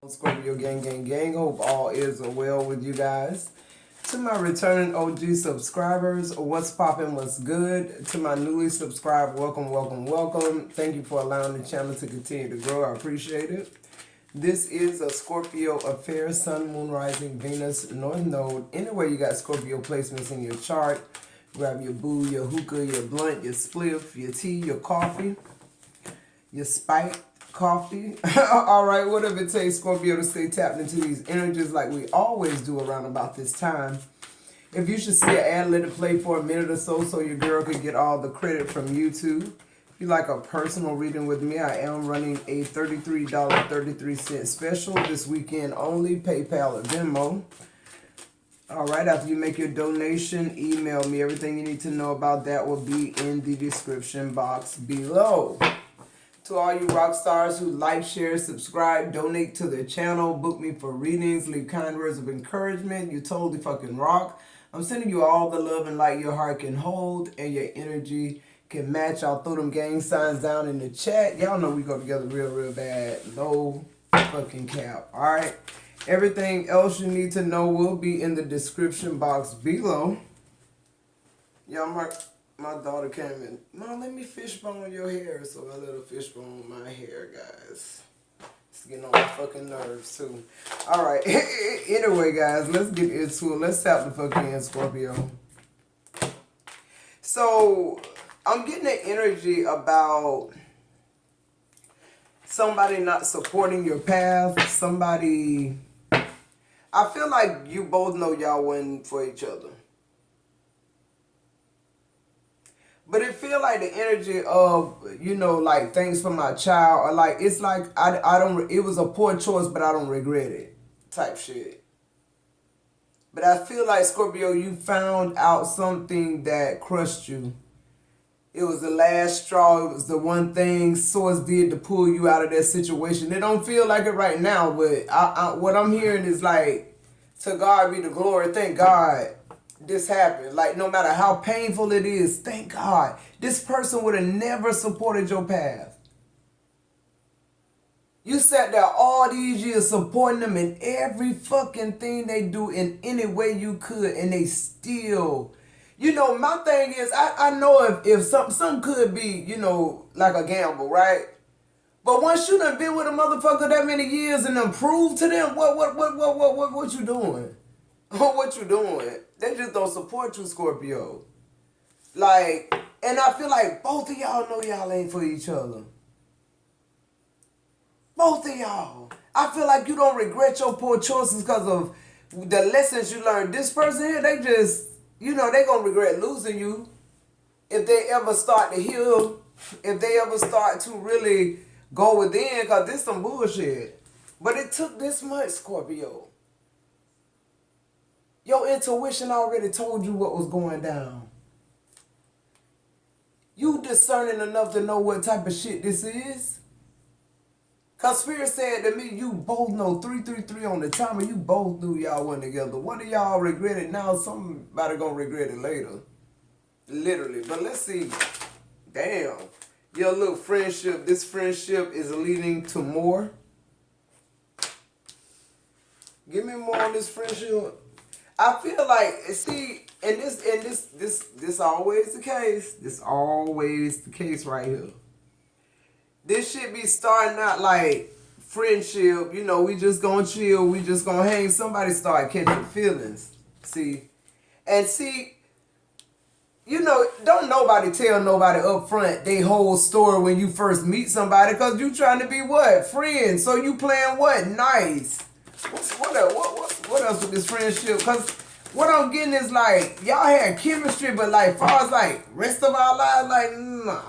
Scorpio gang. Hope all is well with you guys. To my returning OG subscribers, what's poppin', what's good? To my newly subscribed, welcome. Thank you for allowing the channel to continue to grow. I appreciate it. This is a Scorpio affair, Sun, Moon, Rising, Venus, North Node. Anywhere you got Scorpio placements in your chart, grab your boo, your hookah, your blunt, your spliff, your tea, your coffee, your spike coffee. All right, whatever it takes, Scorpio, to stay tapped into these energies like we always do around about this time. If you should see an ad, let it play for a minute or so your girl could get all the credit from YouTube. If you like a personal reading with me, I am running a $33.33 special this weekend only, PayPal or Venmo. All right, after you make your donation, email me. Everything you need to know about that will be in the description box below. To all you rock stars who like, share, subscribe, donate to the channel, book me for readings, leave kind words of encouragement, you totally fucking rock. I'm sending you all the love and light your heart can hold and your energy can match. I'll throw them gang signs down in the chat. Y'all know we go together real bad. No fucking cap. All right. Everything else you need to know will be in the description box below. Y'all, my daughter came in. Mom, let me fishbone your hair. So I let her fishbone my hair, guys. It's getting on my fucking nerves, too. All right. Anyway, guys, let's get into it. Let's tap the fucking in, Scorpio. So I'm getting the energy about somebody not supporting your path. Somebody... I feel like you both know y'all wasn't for each other. But it feel like the energy of, like, thanks for my child. Or like, it's like, I don't, it was a poor choice, but I don't regret it. Type shit. But I feel like, Scorpio, you found out something that crushed you. It was the last straw. It was the one thing Source did to pull you out of that situation. It don't feel like it right now, but what I'm hearing is like, to God be the glory. Thank God this happened. Like, no matter how painful it is, thank God. This person would have never supported your path. You sat there all these years supporting them in every fucking thing they do in any way you could, and they still... my thing is, I know if some could be, like a gamble, right? But once you done been with a motherfucker that many years and done proved to them, what you doing? What you doing? They just don't support you, Scorpio. Like, and I feel like both of y'all know y'all ain't for each other. Both of y'all. I feel like you don't regret your poor choices because of the lessons you learned. This person here, they just... they gonna regret losing you if they ever start to heal, if they ever start to really go within, because this some bullshit. But it took this much, Scorpio. Your intuition already told you what was going down. You discerning enough to know what type of shit this is? Because Spirit said to me, you both know 333 on the timer. You both knew y'all went together. One of y'all regret it now. Somebody gonna regret it later. Literally. But let's see. Damn. Your little friendship. This friendship is leading to more. Give me more on this friendship. I feel like, see, and this always the case. This always the case right here. This shit be starting out like friendship, we just gonna chill, we just gonna hang. Somebody start catching feelings. See? And see, don't nobody tell nobody up front they whole story when you first meet somebody, because you trying to be what? Friends. So you playing what? Nice. What else with this friendship? Because what I'm getting is like, y'all had chemistry, but like, far as like, rest of our lives, like, nah.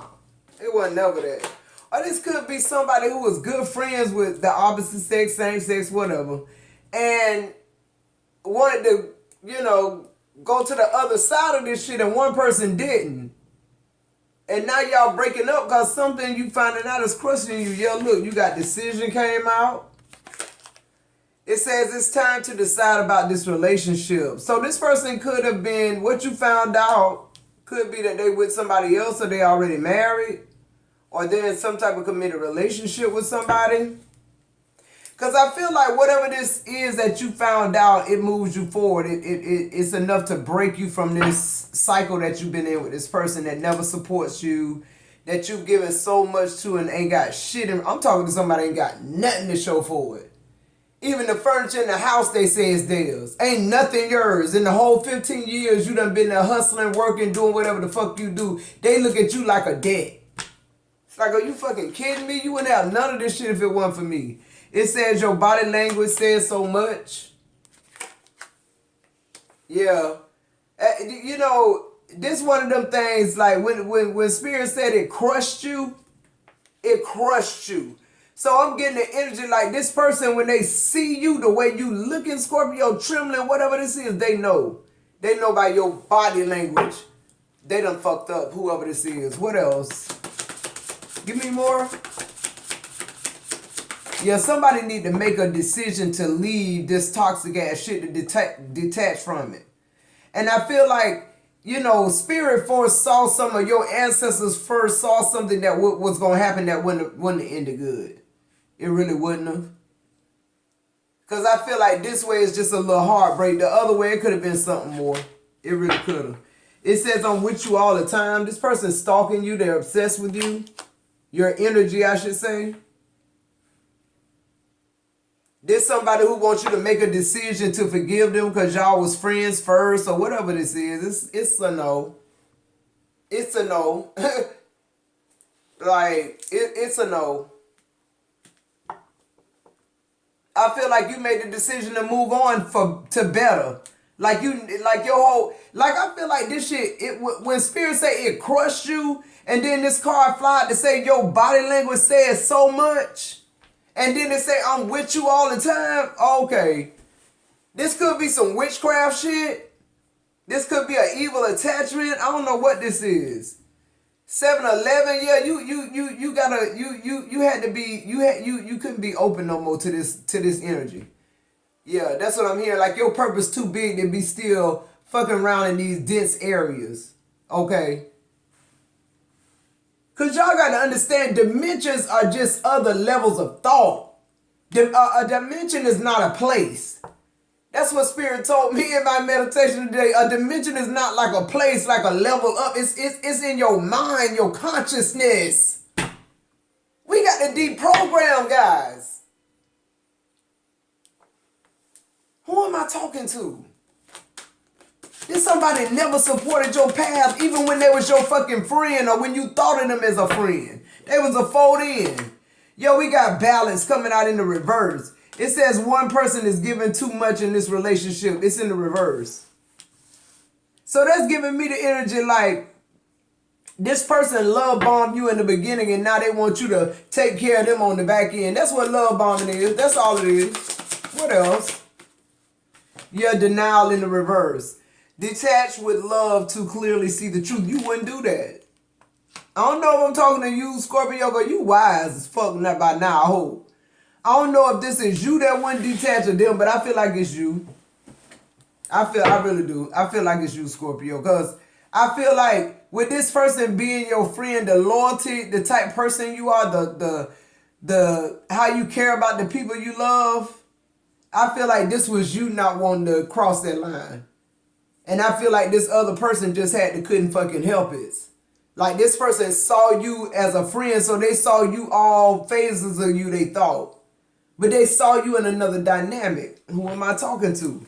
It wasn't never that. Or this could be somebody who was good friends with the opposite sex, same sex, whatever, and wanted to, go to the other side of this shit, and one person didn't. And now y'all breaking up because something you finding out is crushing you. Yo, look, you got decision came out. It says it's time to decide about this relationship. So this person could have been, what you found out could be that they with somebody else or they already married. Or they're in some type of committed relationship with somebody. Because I feel like whatever this is that you found out, it moves you forward. It's enough to break you from this cycle that you've been in with this person that never supports you, that you've given so much to and ain't got shit in. I'm talking to somebody that ain't got nothing to show for it. Even the furniture in the house, they say is theirs. Ain't nothing yours. In the whole 15 years you done been there hustling, working, doing whatever the fuck you do, they look at you like a debt. It's like, are you fucking kidding me? You wouldn't have none of this shit if it wasn't for me. It says your body language says so much. Yeah. You know, this one of them things, like when Spirit said it crushed you, it crushed you. So I'm getting the energy like this person, when they see you, the way you looking, Scorpio, trembling, whatever this is, they know. They know by your body language. They done fucked up, whoever this is. What else? Give me more. Yeah, somebody need to make a decision to leave this toxic ass shit, to detach from it. And I feel like, you know, Spirit foresaw some of your ancestors first saw something that was going to happen that wouldn't have ended good. It really wouldn't have. Because I feel like this way is just a little heartbreak. The other way, it could have been something more. It really could have. It says I'm with you all the time. This person's stalking you. They're obsessed with you. Your energy, I should say. There's somebody who wants you to make a decision to forgive them because y'all was friends first or whatever this is. It's a no. It's a no. Like, it's a no. I feel like you made the decision to move on to better. Like your whole, like I feel like this shit, when Spirit say it crushed you, and then this card fly to say your body language says so much, and then they say I'm with you all the time. Okay, this could be some witchcraft shit. This could be an evil attachment. I don't know what this is. 7-Eleven, yeah, you had to be, you couldn't be open no more to this energy. Yeah, that's what I'm hearing. Like your purpose too big to be still fucking around in these dense areas. Okay. Cause y'all gotta understand, dimensions are just other levels of thought. A dimension is not a place. That's what Spirit told me in my meditation today. A dimension is not like a place, like a level up. It's in your mind, your consciousness. We got to deprogram, guys. Who am I talking to? This somebody never supported your path, even when they was your fucking friend or when you thought of them as a friend. They was a fold in. Yo, we got balance coming out in the reverse. It says one person is giving too much in this relationship. It's in the reverse. So that's giving me the energy like this person love bombed you in the beginning and now they want you to take care of them on the back end. That's what love bombing is. That's all it is. What else? Yeah, denial in the reverse. Detached with love to clearly see the truth. You wouldn't do that. I don't know if I'm talking to you, Scorpio, but you wise as fuck by now, I hope. I don't know if this is you that wouldn't detach of them, but I feel like it's you. I really do. I feel like it's you, Scorpio, because I feel like with this person being your friend, the loyalty, the type person you are, the how you care about the people you love, I feel like this was you not wanting to cross that line. And I feel like this other person just couldn't fucking help it. Like this person saw you as a friend, so they saw you all phases of you, they thought. But they saw you in another dynamic. Who am I talking to?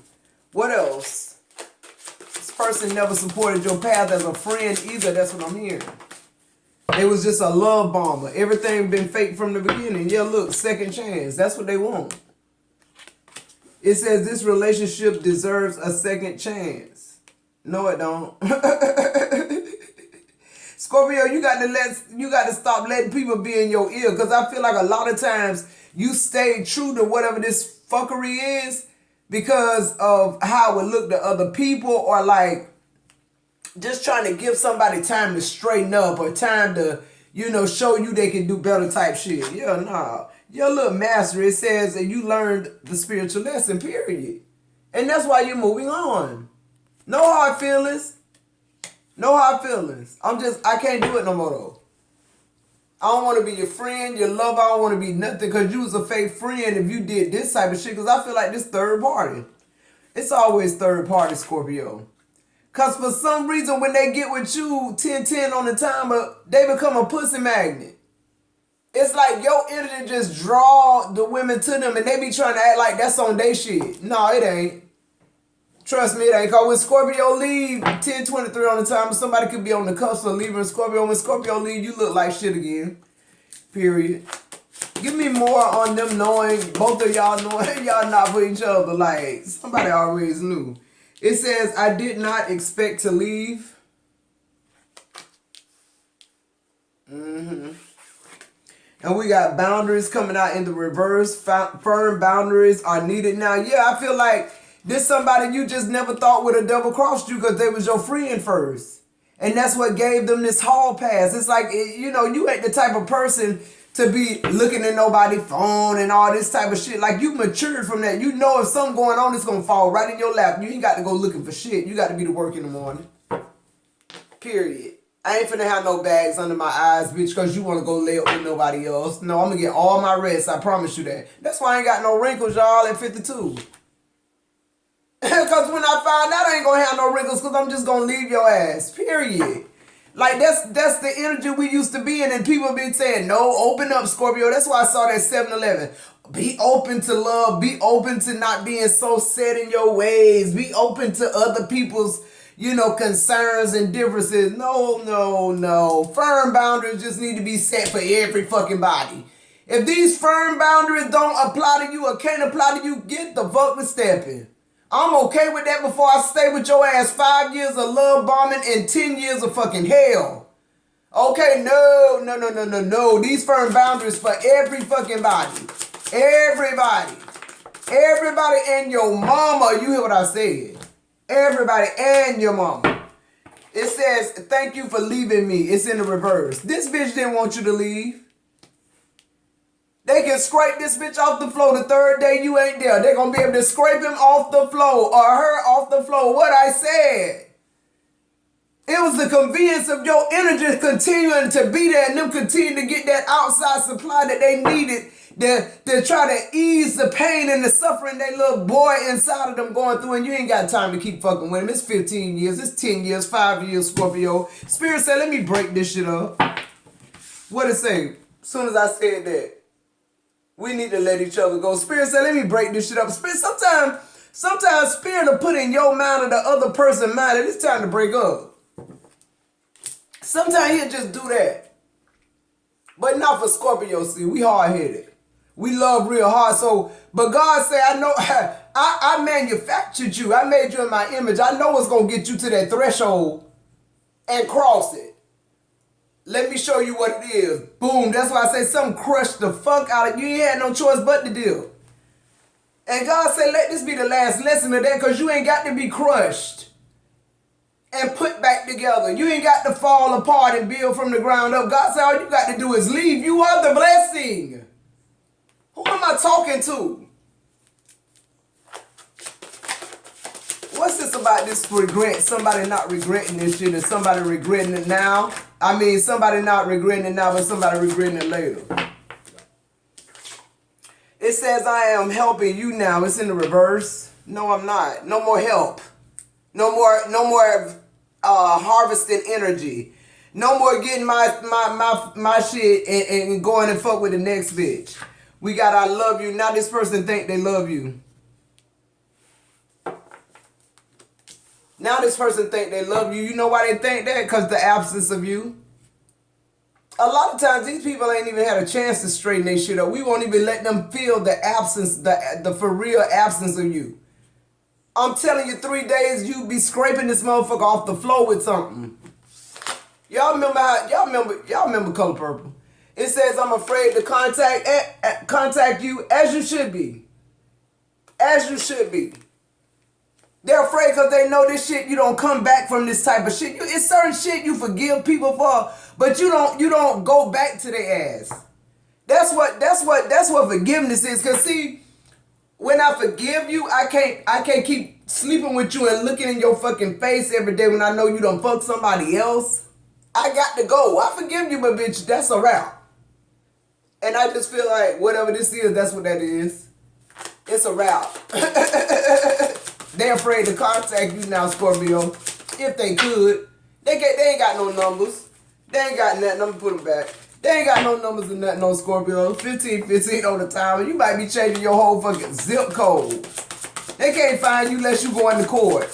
What else? This person never supported your path as a friend either. That's what I'm hearing. It was just a love bomber. Everything been fake from the beginning. Yeah, look, second chance. That's what they want. It says this relationship deserves a second chance. No, it don't. Scorpio, you got to stop letting people be in your ear, because I feel like a lot of times you stay true to whatever this fuckery is because of how it would look to other people, or like just trying to give somebody time to straighten up or time to, show you they can do better type shit. Yeah, nah. Your little master, it says that you learned the spiritual lesson, period. And that's why you're moving on. No hard feelings. No hard feelings. I can't do it no more though. I don't want to be your friend, your lover. I don't want to be nothing because you was a fake friend if you did this type of shit. Because I feel like this third party. It's always third party, Scorpio. Because for some reason, when they get with you 10-10 on the timer, they become a pussy magnet. It's like your energy just draw the women to them and they be trying to act like that's on their shit. No, it ain't. Trust me, it ain't. Because when Scorpio leave 10:23 on the timer, somebody could be on the cusp of leaving Scorpio. When Scorpio leave, you look like shit again. Period. Give me more on them knowing, both of y'all knowing y'all not for each other. Like, somebody always knew. It says, I did not expect to leave. And we got boundaries coming out in the reverse. Firm boundaries are needed now. Yeah, I feel like this somebody you just never thought would have double crossed you because they was your friend first. And that's what gave them this hall pass. It's like, you know, you ain't the type of person to be looking at nobody's phone and all this type of shit. Like, you matured from that. You know if something going on, it's going to fall right in your lap. You ain't got to go looking for shit. You got to be to work in the morning. Period. I ain't finna have no bags under my eyes, bitch, because you want to go lay up with nobody else. No, I'm going to get all my rest. I promise you that. That's why I ain't got no wrinkles, y'all, at 52. Because when I find out I ain't going to have no wrinkles because I'm just going to leave your ass. Period. Like, that's the energy we used to be in, and people been saying, no, open up, Scorpio. That's why I saw that 7-Eleven. Be open to love. Be open to not being so set in your ways. Be open to other people's, you know, concerns and differences. No. Firm boundaries just need to be set for every fucking body. If these firm boundaries don't apply to you or can't apply to you, get the fuck with stepping. I'm okay with that before I stay with your ass 5 years of love bombing and 10 years of fucking hell. Okay, no. These firm boundaries for every fucking body. Everybody. Everybody and your mama. You hear what I said? Everybody and your mama. It says, thank you for leaving me. It's in the reverse. This bitch didn't want you to leave. They can scrape this bitch off the floor the third day you ain't there. They're going to be able to scrape him off the floor or her off the floor. What I said. It was the convenience of your energy continuing to be there and them continuing to get that outside supply that they needed to try to ease the pain and the suffering that little boy inside of them going through. And you ain't got time to keep fucking with him. It's 15 years. It's 10 years, 5 years, Scorpio. Spirit said, let me break this shit up. What it say? As soon as I said that. We need to let each other go. Spirit said, let me break this shit up. Spirit, sometimes Spirit will put in your mind or the other person's mind that it's time to break up. Sometimes he'll just do that. But not for Scorpio, see. We hard-headed. We love real hard. So, but God said, I know, I manufactured you. I made you in my image. I know what's going to get you to that threshold and cross it. Let me show you what it is. Boom. That's why I say something crushed the fuck out of you. You ain't had no choice but to do. And God said, let this be the last lesson of that because you ain't got to be crushed and put back together. You ain't got to fall apart and build from the ground up. God said, all you got to do is leave. You are the blessing. Who am I talking to? What's this about this regret? Somebody not regretting this shit and somebody regretting it now? I mean, somebody not regretting it now, but somebody regretting it later. It says, I am helping you now. It's in the reverse. No, I'm not. No more help. No more harvesting energy. No more getting my shit and going and fuck with the next bitch. We got I love you. Now this person think they love you. Now this person think they love you. You know why they think that? Because the absence of you. A lot of times these people ain't even had a chance to straighten their shit up. We won't even let them feel the absence, the for real absence of you. I'm telling you, 3 days you be scraping this motherfucker off the floor with something. Y'all remember Color Purple. It says I'm afraid to contact you as you should be. As you should be. They're afraid because they know this shit, you don't come back from this type of shit. It's certain shit you forgive people for, but you don't go back to their ass. That's what forgiveness is. Cause see, when I forgive you, I can't keep sleeping with you and looking in your fucking face every day when I know you done fuck somebody else. I got to go. I forgive you, but bitch, that's a wrap. And I just feel like whatever this is, that's what that is. It's a wrap. They're afraid to contact you now, Scorpio. If they could. They ain't got no numbers. They ain't got nothing. I'm gonna put them back. They ain't got no numbers and nothing on Scorpio. 15 on the time. You might be changing your whole fucking zip code. They can't find you unless you go into court.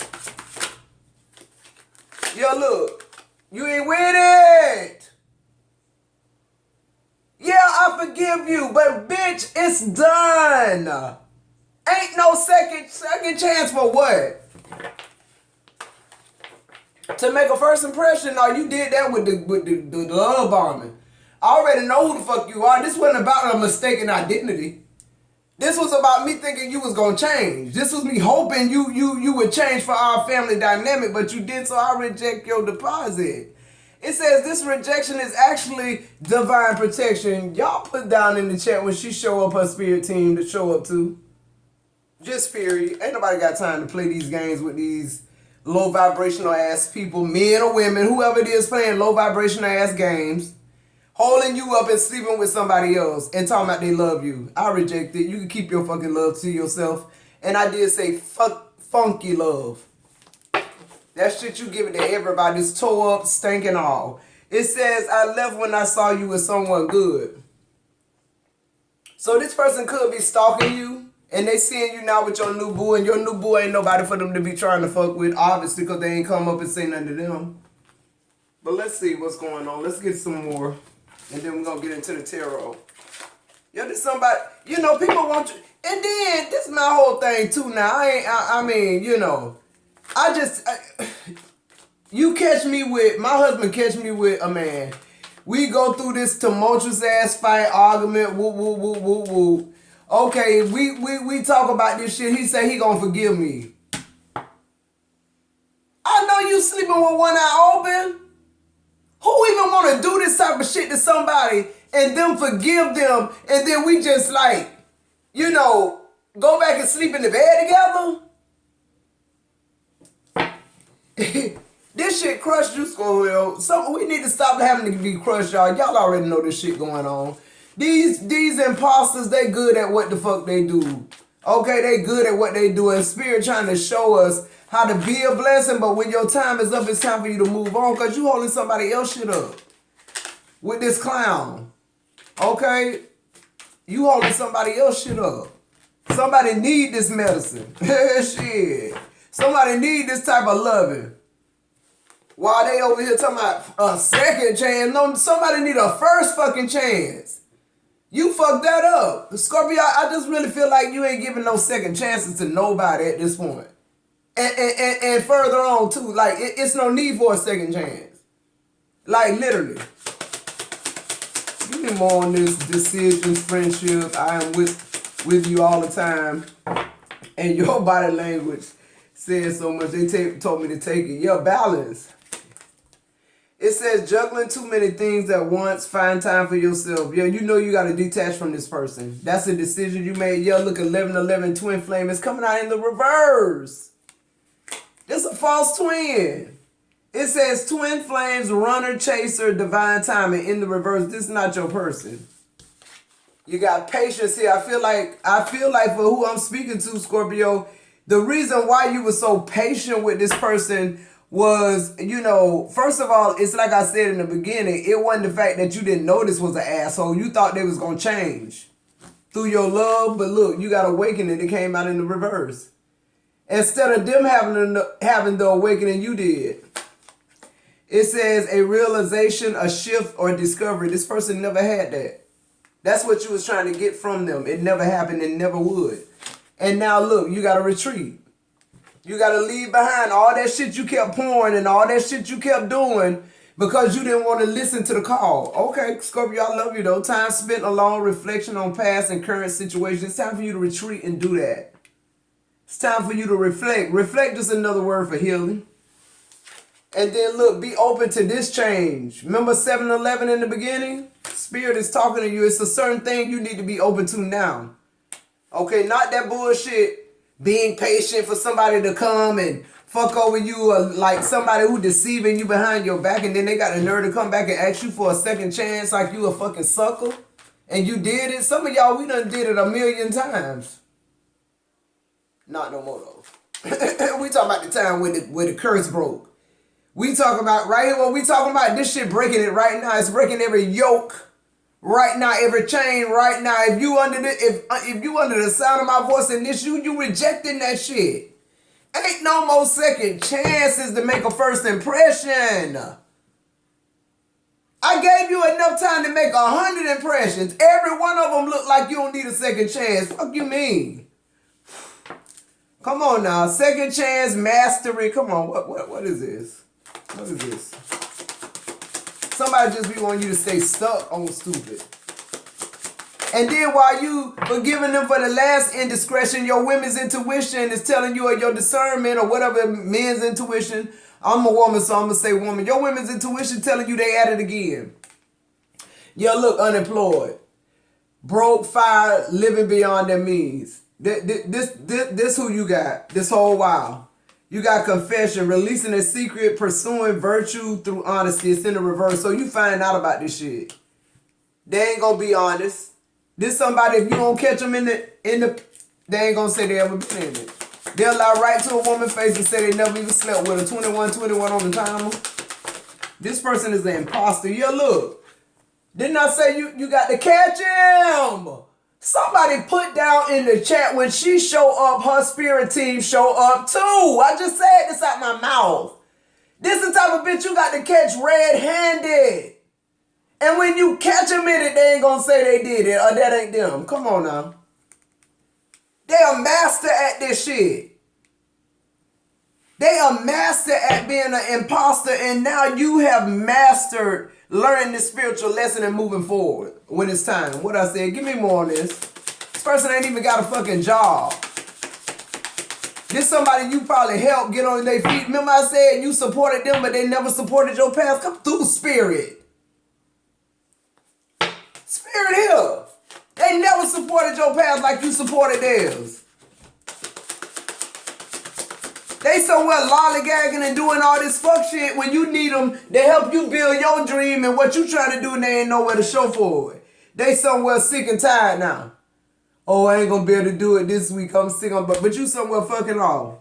Yo, look. You ain't with it. Yeah, I forgive you, but bitch, it's done. Ain't no second chance for what? To make a first impression? No, you did that with the love bombing. I already know who the fuck you are. This wasn't about a mistaken identity. This was about me thinking you was gonna change. This was me hoping you would change for our family dynamic, but you did, so I reject your deposit. It says this rejection is actually divine protection. Y'all put down in the chat when she show up her spirit team to show up to. Just period. Ain't nobody got time to play these games with these low vibrational ass people, men or women, whoever it is playing low vibrational ass games, holding you up and sleeping with somebody else and talking about they love you. I reject it. You can keep your fucking love to yourself. And I did say fuck funky love. That shit you give it to everybody. It's tore up, stinking all. It says, I left when I saw you with someone good. So this person could be stalking you, and they seeing you now with your new boo, and your new boo ain't nobody for them to be trying to fuck with, obviously, because they ain't come up and say nothing to them. But let's see what's going on. Let's get some more, and then we're going to get into the tarot. Yo, this somebody, you know, people want you. And then, this is my whole thing, too, now. I mean, you know, you catch me with, my husband catch me with a man. We go through this tumultuous ass fight, argument, woo, woo, woo, woo, woo. Okay, we talk about this shit. He say he gonna forgive me. I know you sleeping with one eye open. Who even want to do this type of shit to somebody and them forgive them and then we just like, you know, go back and sleep in the bed together? This shit crushed you, Scorpio. We need to stop having to be crushed, y'all. Y'all already know this shit going on. These imposters, they good at what the fuck they do. Okay, they good at what they do. And Spirit trying to show us how to be a blessing, but when your time is up, it's time for you to move on because you holding somebody else shit up. With this clown. Okay? You holding somebody else shit up. Somebody need this medicine. Shit. Somebody need this type of loving. While they over here talking about a second chance, no, somebody need a first fucking chance. You fucked that up. Scorpio, I just really feel like you ain't giving no second chances to nobody at this point. And further on too, like it's no need for a second chance. Like literally. Give me more on this decision, friendship. I am with you all the time. And your body language says so much. They told me to take it. Yeah, balance. It says juggling too many things at once. Find time for yourself. Yeah, you know you got to detach from this person. That's a decision you made. Yeah, look, 11-11 twin flame is coming out in the reverse. This is a false twin. It says twin flames, runner, chaser, divine timing in the reverse. This is not your person. You got patience here. I feel like for who I'm speaking to, Scorpio, the reason why you were so patient with this person was, you know, first of all, it's like I said in the beginning, it wasn't the fact that you didn't know this was an asshole. You thought they was going to change through your love, but look, you got awakening. It came out in the reverse. Instead of them having the awakening, you did. It says a realization, a shift, or discovery. This person never had that. That's what you was trying to get from them. It never happened and never would. And now look, you got to retreat. You got to leave behind all that shit you kept pouring and all that shit you kept doing because you didn't want to listen to the call. Okay, Scorpio, I love you though. Time spent alone, reflection on past and current situations. It's time for you to retreat and do that. It's time for you to reflect. Reflect is another word for healing. And then look, be open to this change. Remember 7-11 in the beginning? Spirit is talking to you. It's a certain thing you need to be open to now. Okay, not that bullshit. Being patient for somebody to come and fuck over you, like somebody who deceiving you behind your back, and then they got the nerve to come back and ask you for a second chance like you a fucking sucker. And you did it. Some of y'all, we done did it a million times. Not no more though. We talking about the time when the curse broke. We talking about right here. What we talking about? This shit breaking it right now. It's breaking every yoke right now, every chain right now. If you under the sound of my voice and this you rejecting that shit. Ain't no more second chances to make a first impression. I gave you enough time to make 100 impressions. Every one of them look like you don't need a second chance. Fuck you mean? Come on now. Second chance, mastery. Come on. What is this? What is this? Somebody just be wanting you to stay stuck on stupid. And then while you forgiving them for the last indiscretion, your women's intuition is telling you, or your discernment, or whatever men's intuition. I'm a woman, so I'm going to say woman. Your women's intuition telling you they at it again. You look unemployed. Broke, fired, living beyond their means. This who you got this whole while. You got confession, releasing a secret, pursuing virtue through honesty. It's in the reverse. So you find out about this shit. They ain't going to be honest. This somebody, if you don't catch them in the, they ain't going to say they ever been in it. They'll lie right to a woman's face and say they never even slept with her. 21 on the timer. This person is an imposter. Yeah, look. Didn't I say you got to catch him? Somebody put down in the chat when she show up, her spirit team show up too. I just said this out my mouth. This is the type of bitch you got to catch red-handed. And when you catch them in it, they ain't going to say they did it or that ain't them. Come on now. They a master at this shit. They a master at being an imposter, and now you have mastered learning this spiritual lesson and moving forward when it's time. What I said, give me more on this. This person ain't even got a fucking job. This somebody you probably helped get on their feet. Remember I said you supported them, but they never supported your path? Come through, spirit. Spirit here. They never supported your path like you supported theirs. They somewhere lollygagging and doing all this fuck shit when you need them. They help you build your dream and what you trying to do, and they ain't nowhere to show for it. They somewhere sick and tired now. Oh, I ain't gonna be able to do it this week. I'm sick on, but you somewhere fucking off.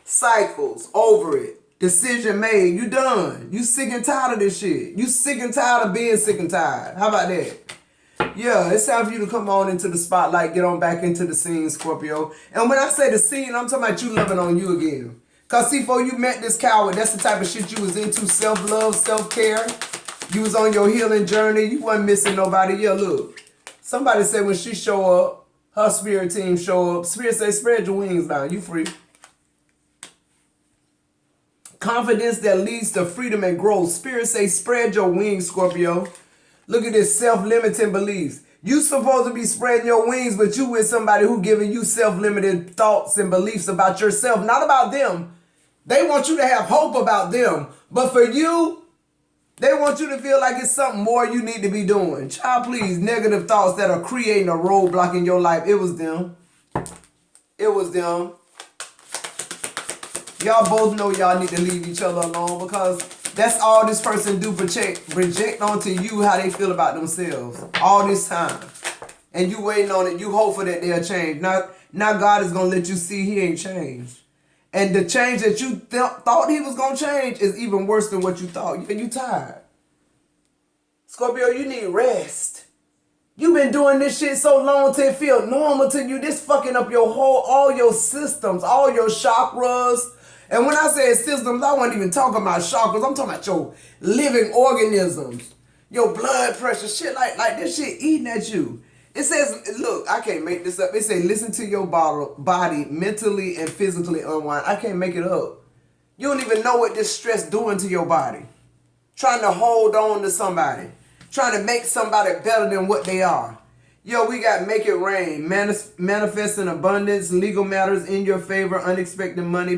Cycles, over it. Decision made. You done. You sick and tired of this shit. You sick and tired of being sick and tired. How about that? Yeah, it's time for you to come on into the spotlight, get on back into the scene, Scorpio. And when I say the scene, I'm talking about you loving on you again. Because see, before you met this coward, that's the type of shit you was into, self-love, self-care. You was on your healing journey. You wasn't missing nobody. Yeah, look. Somebody said when she show up, her spirit team show up. Spirit say, spread your wings down. You free. Confidence that leads to freedom and growth. Spirit say, spread your wings, Scorpio. Look at this self-limiting beliefs. You supposed to be spreading your wings, but you with somebody who giving you self-limited thoughts and beliefs about yourself, not about them. They want you to have hope about them. But for you, they want you to feel like it's something more you need to be doing. Child, please, negative thoughts that are creating a roadblock in your life. It was them. It was them. Y'all both know y'all need to leave each other alone because that's all this person do, project onto you how they feel about themselves all this time. And you waiting on it. You hopeful that they'll change. Now God is going to let you see he ain't changed. And the change that you thought he was going to change is even worse than what you thought. You tired. Scorpio, you need rest. You've been doing this shit so long till it feel normal to you. This fucking up all your systems, all your chakras. And when I say systems, I wasn't even talking about chakras. I'm talking about your living organisms, your blood pressure, shit like this shit eating at you. It says, look, I can't make this up. It says, listen to your body mentally and physically unwind. I can't make it up. You don't even know what this stress doing to your body. Trying to hold on to somebody. Trying to make somebody better than what they are. Yo, we got make it rain. Manifest in abundance. Legal matters in your favor. Unexpected money.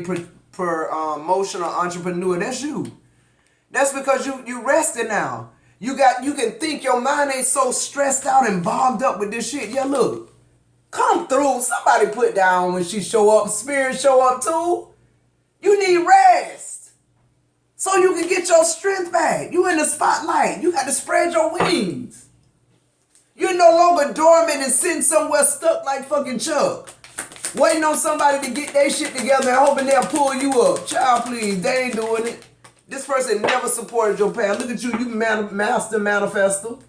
Promotional entrepreneur. That's you. That's because you rested now. You can think your mind ain't so stressed out and bogged up with this shit. Yeah, look. Come through. Somebody put down when she show up. Spirit show up too. You need rest. So you can get your strength back. You in the spotlight. You got to spread your wings. You're no longer dormant and sitting somewhere stuck like fucking Chuck. Waiting on somebody to get their shit together and hoping they'll pull you up. Child, please, they ain't doing it. This person never supported your path. Look at you, you master manifester.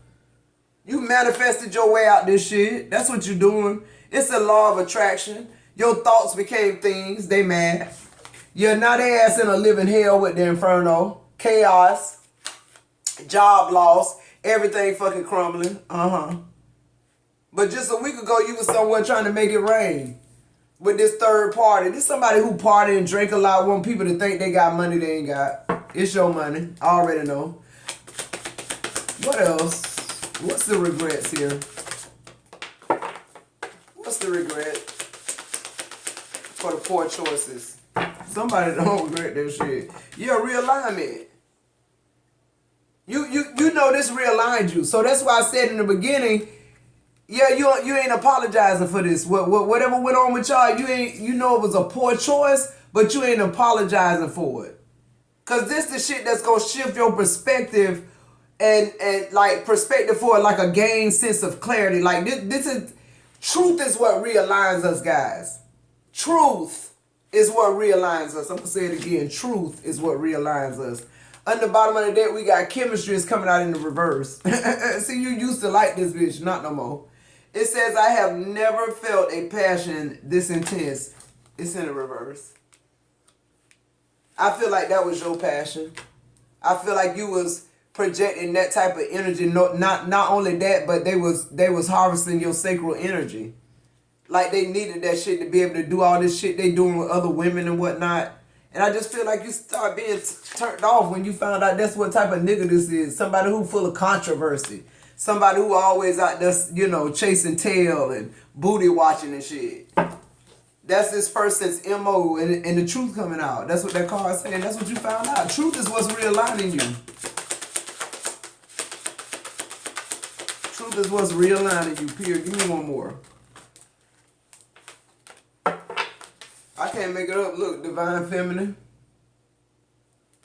You manifested your way out this shit. That's what you're doing. It's a law of attraction. Your thoughts became things. They mad. Yeah, now they ass in a living hell with the inferno. Chaos. Job loss. Everything fucking crumbling. But just a week ago, you was somewhere trying to make it rain. With this third party. This somebody who party and drink a lot, want people to think they got money they ain't got. It's your money. I already know. What else? What's the regrets here? What's the regret for the poor choices? Somebody don't regret their shit. Yeah, realignment. You know this realigned you. So that's why I said in the beginning, yeah, you ain't apologizing for this. Whatever went on with y'all, you know it was a poor choice, but you ain't apologizing for it. Cause this the shit that's gonna shift your perspective and like perspective for like a gained sense of clarity. Like this is truth is what realigns us, guys. Truth is what realigns us. I'm gonna say it again. Truth is what realigns us. On the bottom of the deck, we got chemistry is coming out in the reverse. See, you used to like this bitch, not no more. It says, I have never felt a passion this intense. It's in the reverse. I feel like that was your passion. I feel like you was projecting that type of energy. Not only that, but they was harvesting your sacral energy. Like they needed that shit to be able to do all this shit they doing with other women and whatnot. And I just feel like you start being turned off when you found out that's what type of nigga this is. Somebody who full of controversy. Somebody who always out there, you know, chasing tail and booty watching and shit. That's this person's MO and the truth coming out. That's what that card is saying. That's what you found out. Truth is what's realigning you. Truth is what's realigning you, period. Give me one more. I can't make it up. Look, divine feminine.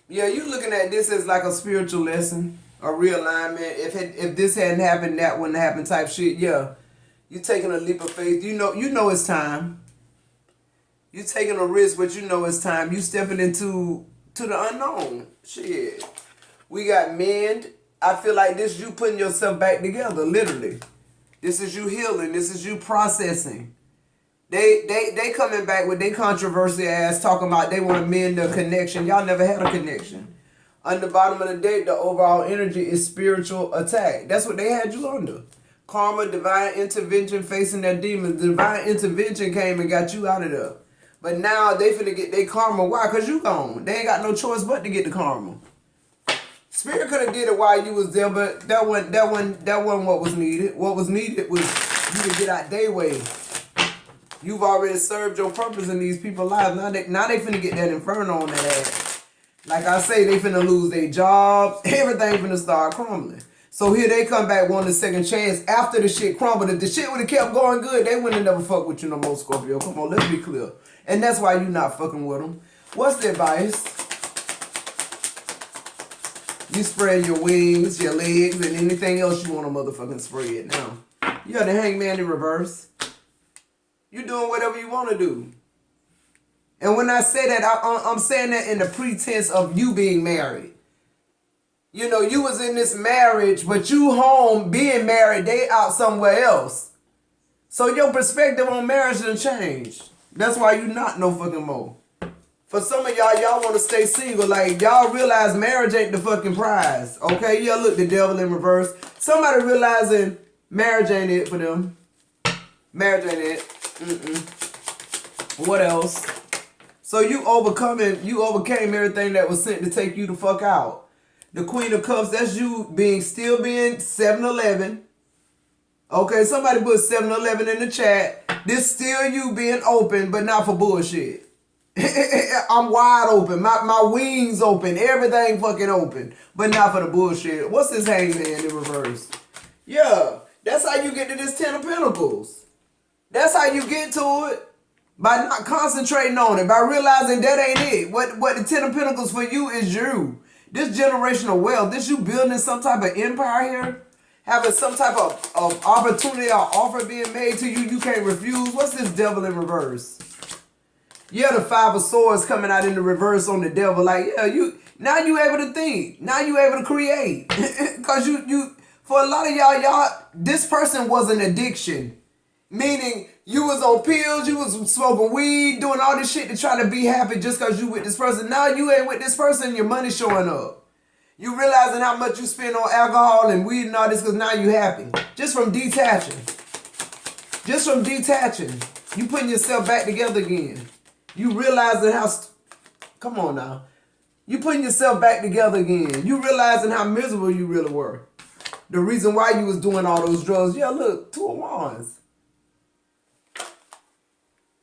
Yeah, you looking at this as like a spiritual lesson, a realignment. If this hadn't happened, that wouldn't happen type shit. Yeah, you taking a leap of faith. You know it's time. You taking a risk, but you know it's time. You stepping into the unknown. Shit. We got men. I feel like this you putting yourself back together, literally. This is you healing. This is you processing. They coming back with their controversy ass talking about they want to mend the connection. Y'all never had a connection. On the bottom of the day, the overall energy is spiritual attack. That's what they had you under. Karma, divine intervention, facing their demons. Divine intervention came and got you out of there. But now they finna get their karma. Why? Because you gone. They ain't got no choice but to get the karma. Spirit could have did it while you was there, but that wasn't what was needed. What was needed was you to get out their way. You've already served your purpose in these people's lives. Now they finna get that inferno on their ass. Like I say, they finna lose their jobs. Everything finna start crumbling. So here they come back wanting a second chance after the shit crumbled. If the shit would have kept going good, they wouldn't have never fuck with you no more, Scorpio. Come on, let's be clear. And that's why you not fucking with them. What's the advice? You spread your wings, your legs, and anything else you want to motherfucking spread now. You got the hangman in reverse. You doing whatever you want to do. And when I say that, I'm saying that in the pretense of you being married. You know, you was in this marriage, but you home being married, they out somewhere else. So your perspective on marriage done changed. That's why you not no fucking more. For some of y'all want to stay single. Like, y'all realize marriage ain't the fucking prize. Okay? Yeah, look, the devil in reverse. Somebody realizing marriage ain't it for them. Marriage ain't it. What else? So you overcame everything that was sent to take you the fuck out. The Queen of Cups, that's you still being 7-Eleven. Okay, somebody put 7-Eleven in the chat. This still you being open, but not for bullshit. I'm wide open. My wings open. Everything fucking open. But not for the bullshit. What's this hangman in reverse? Yeah, that's how you get to this 10 of Pentacles. That's how you get to it. By not concentrating on it. By realizing that ain't it. What the 10 of Pentacles for you is you. This generational wealth. This you building some type of empire here. having some type of opportunity or offer being made to you, you can't refuse. What's this devil in reverse? Yeah, the Five of Swords coming out in the reverse on the devil. Like, yeah, now you able to think. Now you able to create. Because you for a lot of y'all, this person was an addiction. Meaning you was on pills, you was smoking weed, doing all this shit to try to be happy just because you with this person. Now you ain't with this person, your money's showing up. You realizing how much you spend on alcohol and weed and all this because now you happy. Just from detaching. Just from detaching. You putting yourself back together again. You realizing how... Come on now. You putting yourself back together again. You realizing how miserable you really were. The reason why you was doing all those drugs. Yeah, look, 2 of Wands.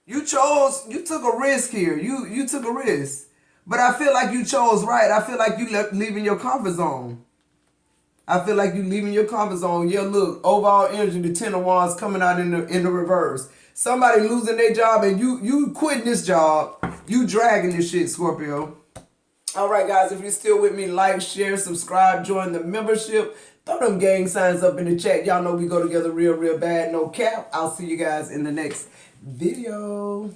You took a risk here. You took a risk. But I feel like you chose right. I feel like you leaving your comfort zone. I feel like you leaving your comfort zone. Yeah, look, overall energy, the 10 of Wands coming out in the reverse. Somebody losing their job and you quitting this job. You dragging this shit, Scorpio. All right, guys, if you're still with me, like, share, subscribe, join the membership. Throw them gang signs up in the chat. Y'all know we go together real bad. No cap. I'll see you guys in the next video.